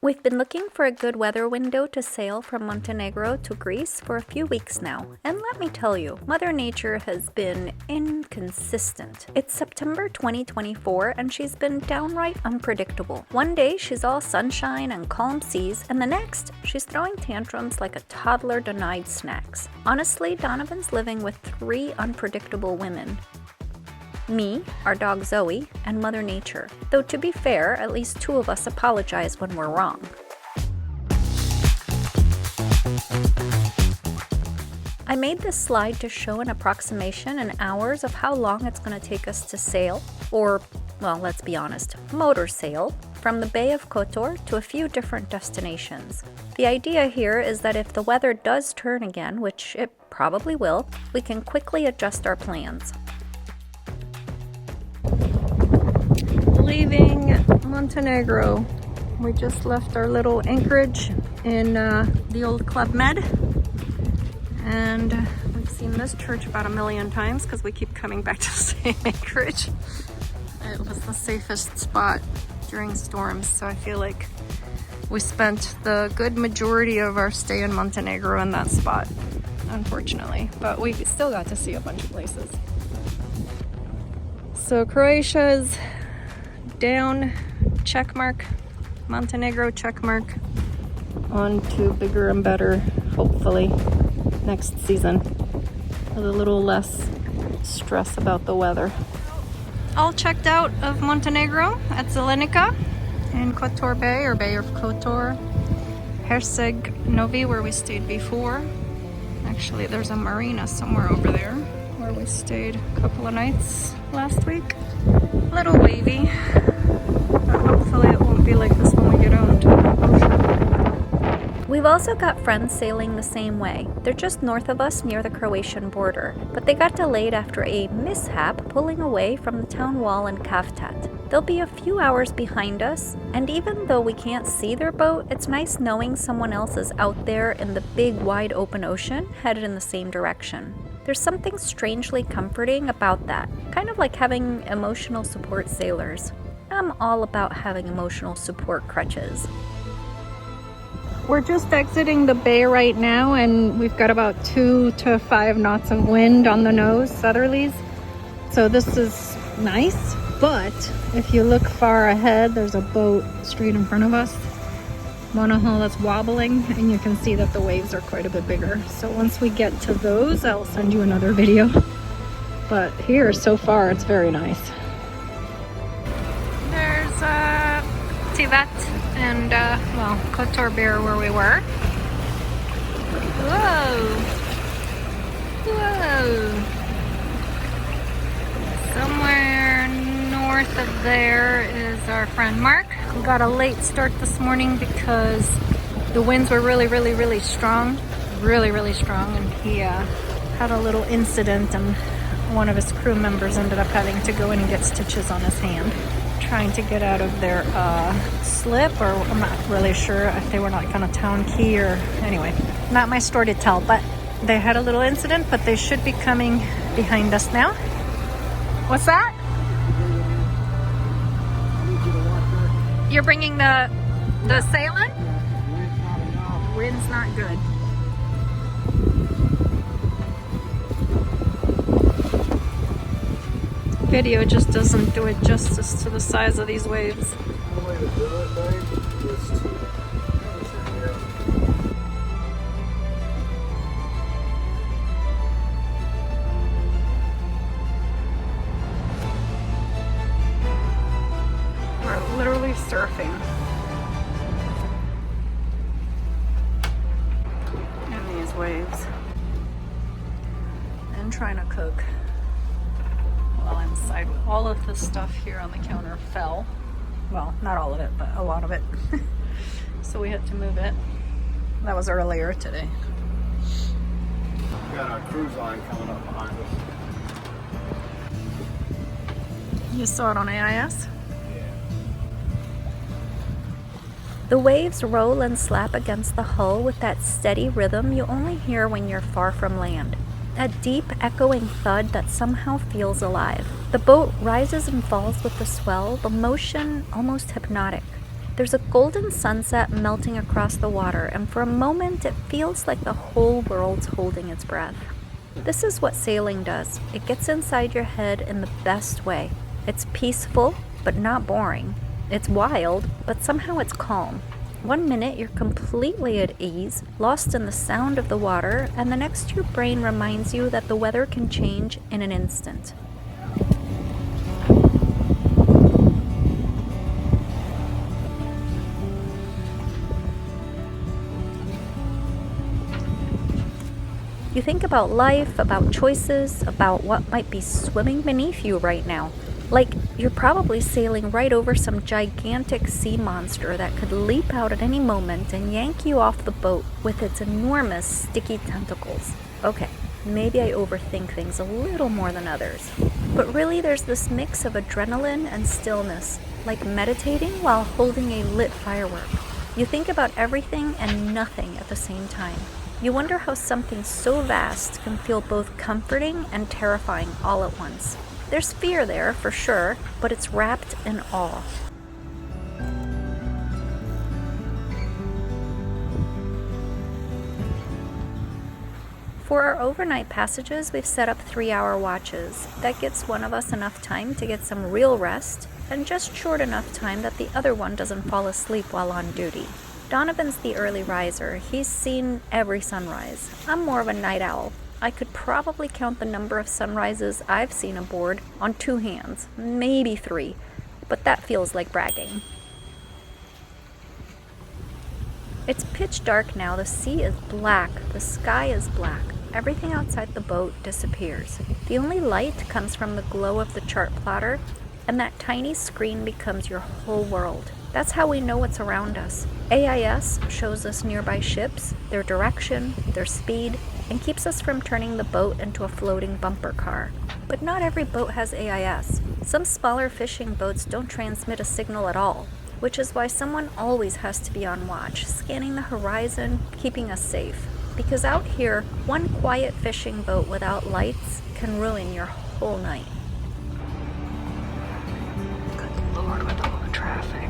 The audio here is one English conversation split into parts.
We've been looking for a good weather window to sail from Montenegro to Greece for a few weeks now, and let me tell you, Mother Nature has been inconsistent. It's September 2024 and she's been downright unpredictable. One day she's all sunshine and calm seas, and the next she's throwing tantrums like a toddler denied snacks. Honestly, Donovan's living with three unpredictable women. Me, our dog Zoe, and Mother Nature. Though to be fair, at least two of us apologize when we're wrong. I made this slide to show an approximation in hours of how long it's going to take us to sail, or, well, let's be honest, motor sail, from the Bay of Kotor to a few different destinations. The idea here is that if the weather does turn again, which it probably will, we can quickly adjust our plans. Leaving Montenegro. We just left our little anchorage in the old Club Med, and we've seen this church about 1 million times because we keep coming back to the same anchorage. It was the safest spot during storms, so I feel like we spent the good majority of our stay in Montenegro in that spot, unfortunately, but we still got to see a bunch of places. So Croatia's down, check mark. Montenegro, check mark. On to bigger and better, hopefully, next season. With a little less stress about the weather. All checked out of Montenegro at Zelenica in Kotor Bay, or Bay of Kotor. Herceg Novi, where we stayed before. Actually, there's a marina somewhere over there where we stayed a couple of nights last week. A little wavy, but hopefully it won't be like this when we get out into the ocean. We've also got friends sailing the same way. They're just north of us near the Croatian border, but they got delayed after a mishap pulling away from the town wall in Kaftat. They'll be a few hours behind us, and even though we can't see their boat, it's nice knowing someone else is out there in the big wide open ocean headed in the same direction. There's something strangely comforting about that, kind of like having emotional support sailors. I'm all about having emotional support crutches. We're just exiting the bay right now, and we've got about 2 to 5 knots of wind on the nose, southerlies. So this is nice, but if you look far ahead, there's a boat straight in front of us. Monohull that's wobbling, and you can see that the waves are quite a bit bigger. So once we get to those, I'll send you another video. But here, so far, it's very nice. There's Tivat and, well, Kotor Bear where we were. Whoa! Whoa! Somewhere north of there is our friend Mark. We got a late start this morning because the winds were really strong. Really strong, and he had a little incident, and one of his crew members ended up having to go in and get stitches on his hand, trying to get out of their slip, or I'm not really sure if they were like on a town key, or anyway, not my story to tell, but they had a little incident, but they should be coming behind us now. What's that? You're bringing the sail in? Wind's not good. Video just doesn't do it justice to the size of these waves. We're literally surfing in these waves and trying to cook. Well, inside, all of the stuff here on the counter fell. Well, not all of it, but a lot of it. So we had to move it. That was earlier today. We got our cruise line coming up behind us. You saw it on AIS? Yeah. The waves roll and slap against the hull with that steady rhythm you only hear when you're far from land. A deep, echoing thud that somehow feels alive. The boat rises and falls with the swell, the motion almost hypnotic. There's a golden sunset melting across the water, and for a moment it feels like the whole world's holding its breath. This is what sailing does. It gets inside your head in the best way. It's peaceful, but not boring. It's wild, but somehow it's calm. One minute you're completely at ease, lost in the sound of the water, and the next your brain reminds you that the weather can change in an instant. You think about life, about choices, about what might be swimming beneath you right now. Like, you're probably sailing right over some gigantic sea monster that could leap out at any moment and yank you off the boat with its enormous sticky tentacles. Okay, maybe I overthink things a little more than others. But really there's this mix of adrenaline and stillness, like meditating while holding a lit firework. You think about everything and nothing at the same time. You wonder how something so vast can feel both comforting and terrifying all at once. There's fear there, for sure, but it's wrapped in awe. For our overnight passages, we've set up 3-hour watches. That gives one of us enough time to get some real rest, and just short enough time that the other one doesn't fall asleep while on duty. Donovan's the early riser. He's seen every sunrise. I'm more of a night owl. I could probably count the number of sunrises I've seen aboard on 2 hands, maybe 3, but that feels like bragging. It's pitch dark now. The sea is black. The sky is black. Everything outside the boat disappears. The only light comes from the glow of the chart plotter, and that tiny screen becomes your whole world. That's how we know what's around us. AIS shows us nearby ships, their direction, their speed, and keeps us from turning the boat into a floating bumper car. But not every boat has AIS. Some smaller fishing boats don't transmit a signal at all, which is why someone always has to be on watch, scanning the horizon, keeping us safe. Because out here, one quiet fishing boat without lights can ruin your whole night. Good Lord, with all the traffic.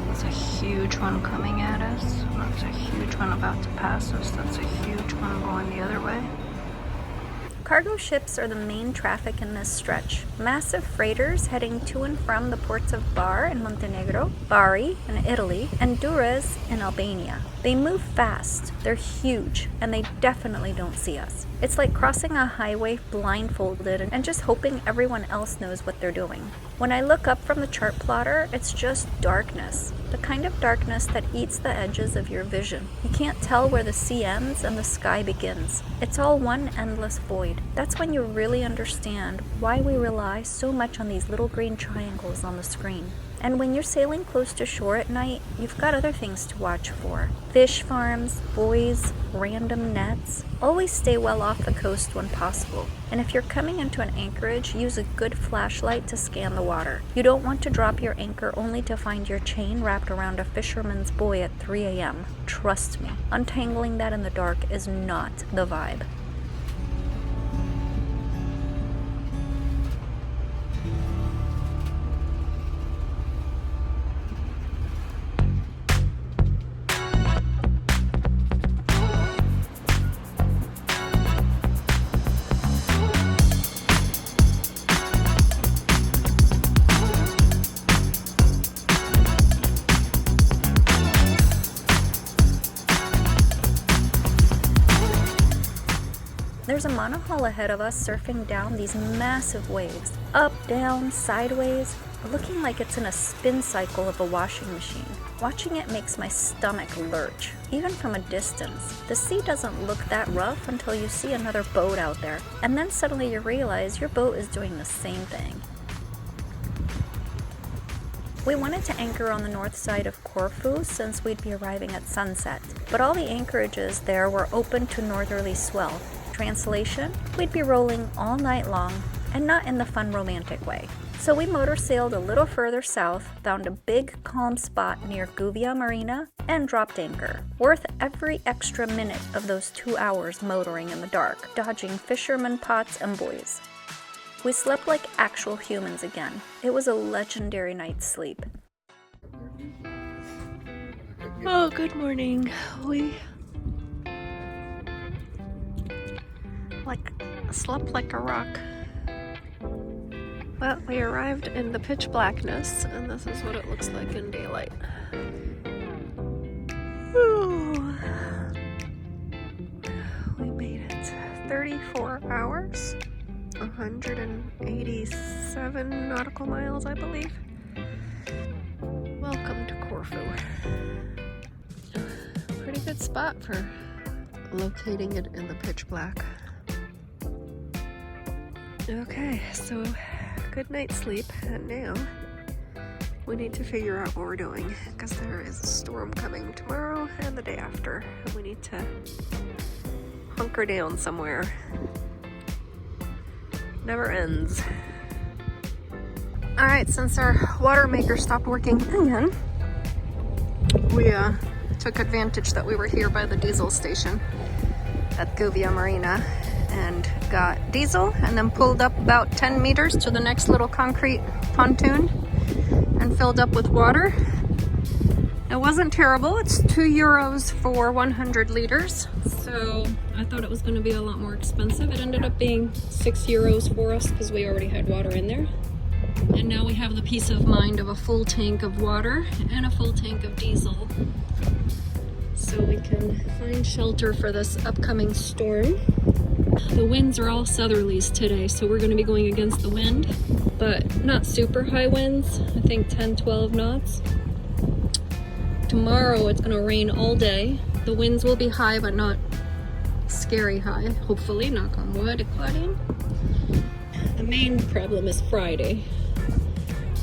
That's a huge one coming at us. That's a huge one about to pass us. That's a huge one going the other way. Cargo ships are the main traffic in this stretch. Massive freighters heading to and from the ports of Bar in Montenegro, Bari in Italy, and Durrës in Albania. They move fast, they're huge, and they definitely don't see us. It's like crossing a highway blindfolded and just hoping everyone else knows what they're doing. When I look up from the chart plotter, it's just darkness. The kind of darkness that eats the edges of your vision. You can't tell where the sea ends and the sky begins. It's all one endless void. That's when you really understand why we rely so much on these little green triangles on the screen. And when you're sailing close to shore at night, you've got other things to watch for. Fish farms, buoys, random nets. Always stay well off the coast when possible. And if you're coming into an anchorage, use a good flashlight to scan the water. You don't want to drop your anchor only to find your chain wrapped around a fisherman's buoy at 3 a.m. Trust me, untangling that in the dark is not the vibe. There's a monohull ahead of us surfing down these massive waves, up, down, sideways, looking like it's in a spin cycle of a washing machine. Watching it makes my stomach lurch, even from a distance. The sea doesn't look that rough until you see another boat out there, and then suddenly you realize your boat is doing the same thing. We wanted to anchor on the north side of Corfu since we'd be arriving at sunset, but all the anchorages there were open to northerly swell. Translation, we'd be rolling all night long, and not in the fun romantic way. So we motor sailed a little further south, found a big calm spot near Guvia Marina, and dropped anchor. Worth every extra minute of those 2 hours motoring in the dark, dodging fishermen pots and buoys. We slept like actual humans again. It was a legendary night's sleep. Oh, good morning. We slept like a rock. But we arrived in the pitch blackness, and this is what it looks like in daylight. Ooh. We made it 34 hours, 187 nautical miles, I believe. Welcome to Corfu. Pretty good spot for locating it in the pitch black. Okay, so good night's sleep, and now we need to figure out what we're doing because there is a storm coming tomorrow and the day after, and we need to hunker down somewhere. Never ends. Alright, since our water maker stopped working again, we took advantage that we were here by the diesel station at Igoumenitsa and got diesel, and then pulled up about 10 meters to the next little concrete pontoon and filled up with water. It wasn't terrible. It's €2 for 100 liters. So I thought it was going to be a lot more expensive. It ended up being €6 for us because we already had water in there. And now we have the peace of mind of a full tank of water and a full tank of diesel. So we can find shelter for this upcoming storm. The winds are all southerlies today, so we're going to be going against the wind, but not super high winds. I think 10-12 knots. Tomorrow it's going to rain all day. The winds will be high, but not scary high. Hopefully, knock on wood, Claudine. The main problem is Friday.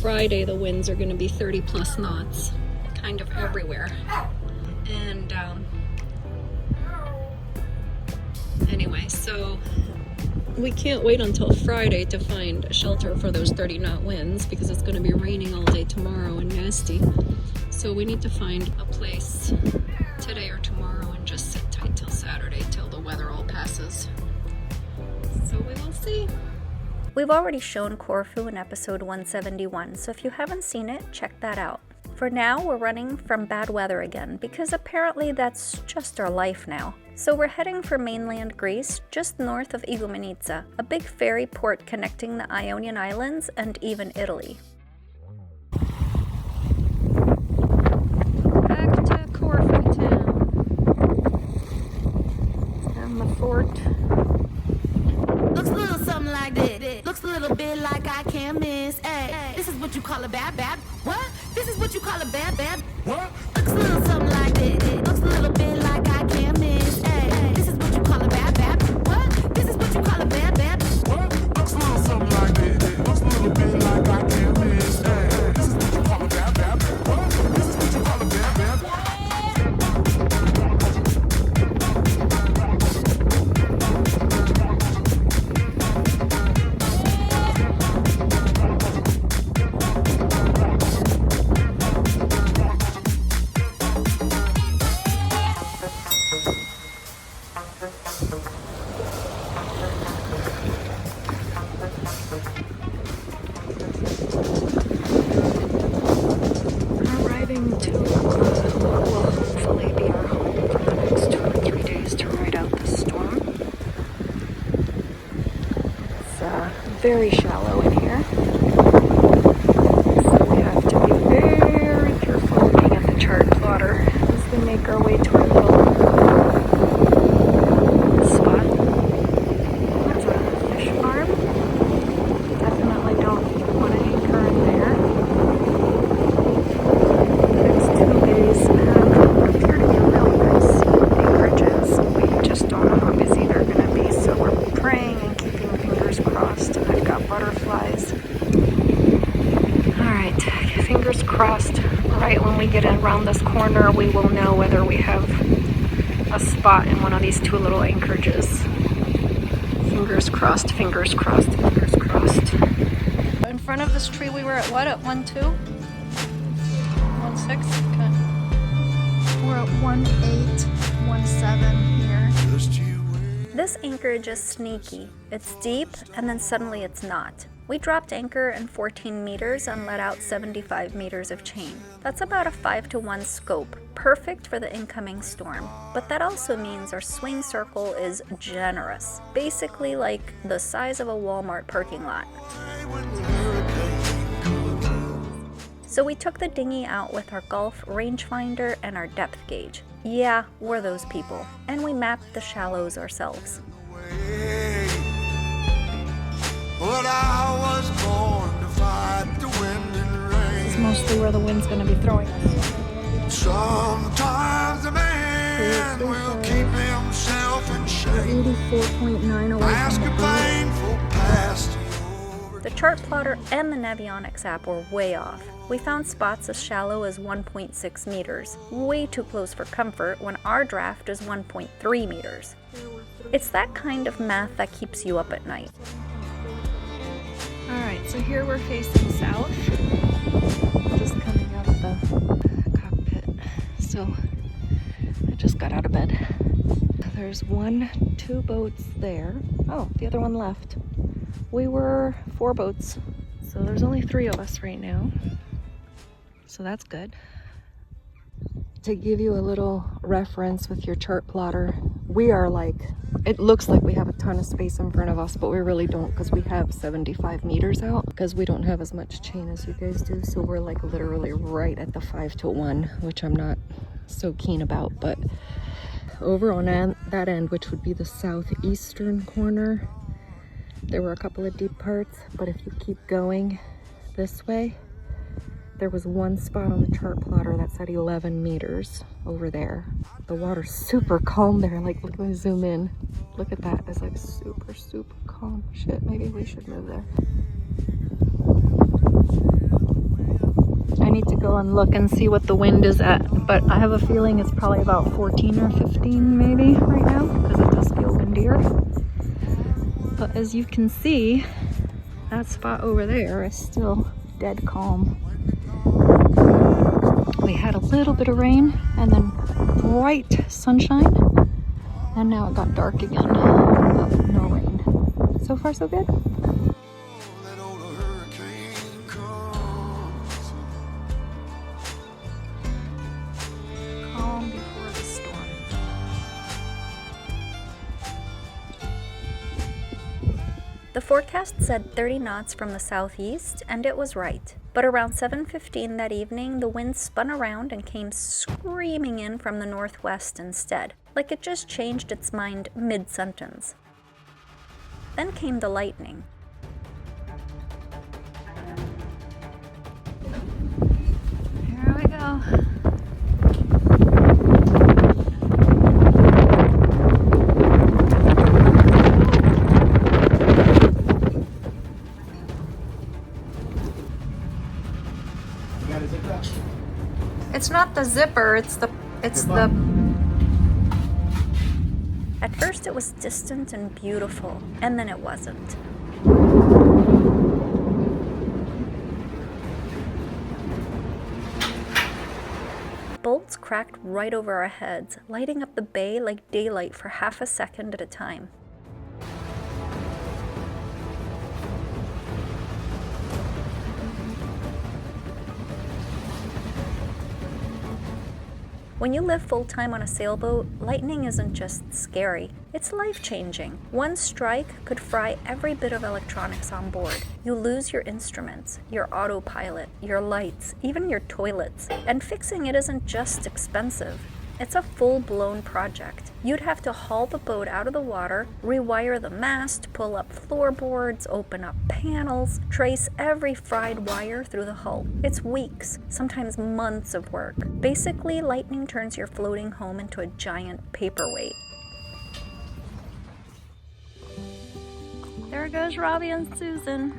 Friday the winds are going to be 30+ knots, kind of everywhere. And anyway, so we can't wait until Friday to find a shelter for those 30-knot winds because it's going to be raining all day tomorrow and nasty. So we need to find a place today or tomorrow and just sit tight till Saturday till the weather all passes. So we will see. We've already shown Corfu in episode 171, so if you haven't seen it, check that out. For now, we're running from bad weather again, because apparently that's just our life now. So we're heading for mainland Greece, just north of Igoumenitsa, a big ferry port connecting the Ionian Islands and even Italy. Back to Corfu town. And the fort. Looks a little something like this. Looks a little bit like I can't miss. Hey, this is what you call a bad. What? This is what you call a bad. What? Looks a little something like this. Looks a little bit like I can't miss. Hey, this is what you call a bad. What? This is what you call a bad. What? Looks a little something like this. Looks a little bit like I can't miss. Hey, this is what you call a bad. What? This is what you call a bad. Arriving to what will hopefully be our home for the next 2 or 3 days to ride out the storm. It's very shallow in here, so we have to be very careful looking at the chart plotter as we make our way to our little spot. That's a fish farm. Definitely don't want to anchor in there. The next 2 days appear to be real nice anchorages. We just don't know how busy they're going to be, so we're praying and keeping fingers crossed. And I've got butterflies. Alright, fingers crossed. Right when we get around this corner, we will know whether we have a spot in one of these 2 little anchorages. Fingers crossed, fingers crossed, fingers crossed. In front of this tree we were at what? At 1.2? 1.6? Okay. We're at 1.8, 1.7 here. This anchorage is sneaky. It's deep, and then suddenly it's not. We dropped anchor in 14 meters and let out 75 meters of chain. That's about a 5-to-1 scope, perfect for the incoming storm. But that also means our swing circle is generous, basically like the size of a Walmart parking lot. So we took the dinghy out with our Gulf rangefinder and our depth gauge. Yeah, we're those people. And we mapped the shallows ourselves. But I was born to fight the wind and rain. This is mostly where the wind's going to be throwing us. Sometimes a man will keep himself in shape. 84.9 away Ask from a the boat. painful past. The chart plotter and the Navionics app were way off. We found spots as shallow as 1.6 meters, way too close for comfort when our draft is 1.3 meters. It's that kind of math that keeps you up at night. Alright, so here we're facing south. Just coming out of the cockpit. So I just got out of bed. There's 2 boats there. Oh, the other one left. We were 4 boats. So there's only 3 of us right now. So that's good. To give you a little reference with your chart plotter, we are like, it looks like we have a ton of space in front of us, but we really don't, because we have 75 meters out, because we don't have as much chain as you guys do. So we're like literally right at the 5-to-1, which I'm not so keen about. But over on that end, which would be the southeastern corner, there were a couple of deep parts, but if you keep going this way, there was one spot on the chart plotter that said 11 meters over there. The water's super calm there. Like, look, let me zoom in. Look at that. It's like super, super calm. Shit, maybe we should move there. I need to go and look and see what the wind is at, but I have a feeling it's probably about 14 or 15 maybe right now, because it does feel windier. But as you can see, that spot over there is still dead calm. We had a little bit of rain and then bright sunshine, and now it got dark again, but no rain. So far so good. That old hurricane comes. Calm before the storm. The forecast said 30 knots from the southeast, and it was right. But around 7:15 that evening, the wind spun around and came screaming in from the northwest instead, like it just changed its mind mid-sentence. Then came the lightning. Here we go. It's not the zipper, it's the At first it was distant and beautiful, and then it wasn't. Bolts cracked right over our heads, lighting up the bay like daylight for half a second at a time. When you live full-time on a sailboat, lightning isn't just scary, it's life-changing. One strike could fry every bit of electronics on board. You lose your instruments, your autopilot, your lights, even your toilets. And fixing it isn't just expensive. It's a full-blown project. You'd have to haul the boat out of the water, rewire the mast, pull up floorboards, open up panels, trace every fried wire through the hull. It's weeks, sometimes months of work. Basically, lightning turns your floating home into a giant paperweight. There goes Robbie and Susan,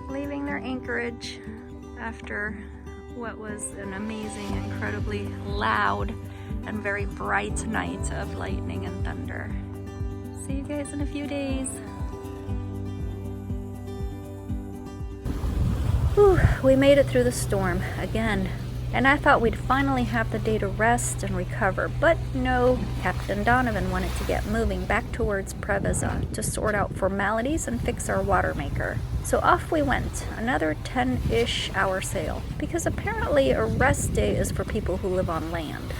leaving their anchorage after what was an amazing, incredibly loud and very bright night of lightning and thunder. See you guys in a few days. Whew, we made it through the storm, again. and I thought we'd finally have the day to rest and recover, but no, Captain Donovan wanted to get moving back towards Preveza to sort out formalities and fix our water maker. So off we went, another 10-ish hour sail, because apparently a rest day is for people who live on land.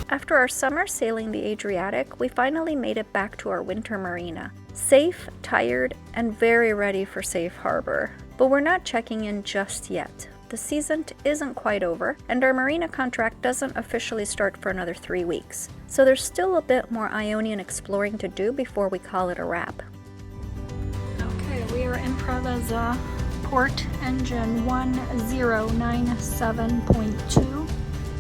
After our summer sailing the Adriatic, we finally made it back to our winter marina. Safe, tired, and very ready for safe harbor. But we're not checking in just yet. The season isn't quite over, and our marina contract doesn't officially start for another 3 weeks. So there's still a bit more Ionian exploring to do before we call it a wrap. Okay, we are in Preveza, port engine 1097.2,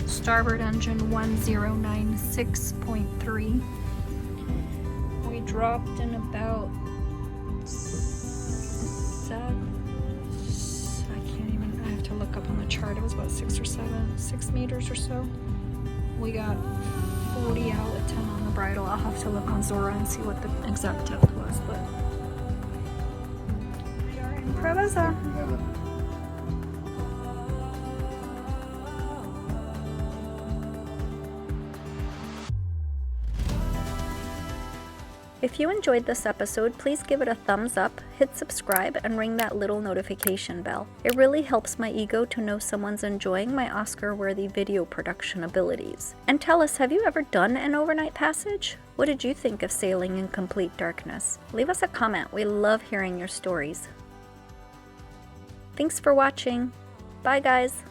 starboard engine 1096.3. We dropped in about 7, I have to look up on the chart, it was about 6 meters or so. We got 40 out at 10 on the bridle. I'll have to look on Zora and see what the exact depth was, but we are in Preveza. If you enjoyed this episode, please give it a thumbs up, hit subscribe, and ring that little notification bell. It really helps my ego to know someone's enjoying my Oscar-worthy video production abilities. And tell us, have you ever done an overnight passage? What did you think of sailing in complete darkness? Leave us a comment. We love hearing your stories. Thanks for watching. Bye, guys.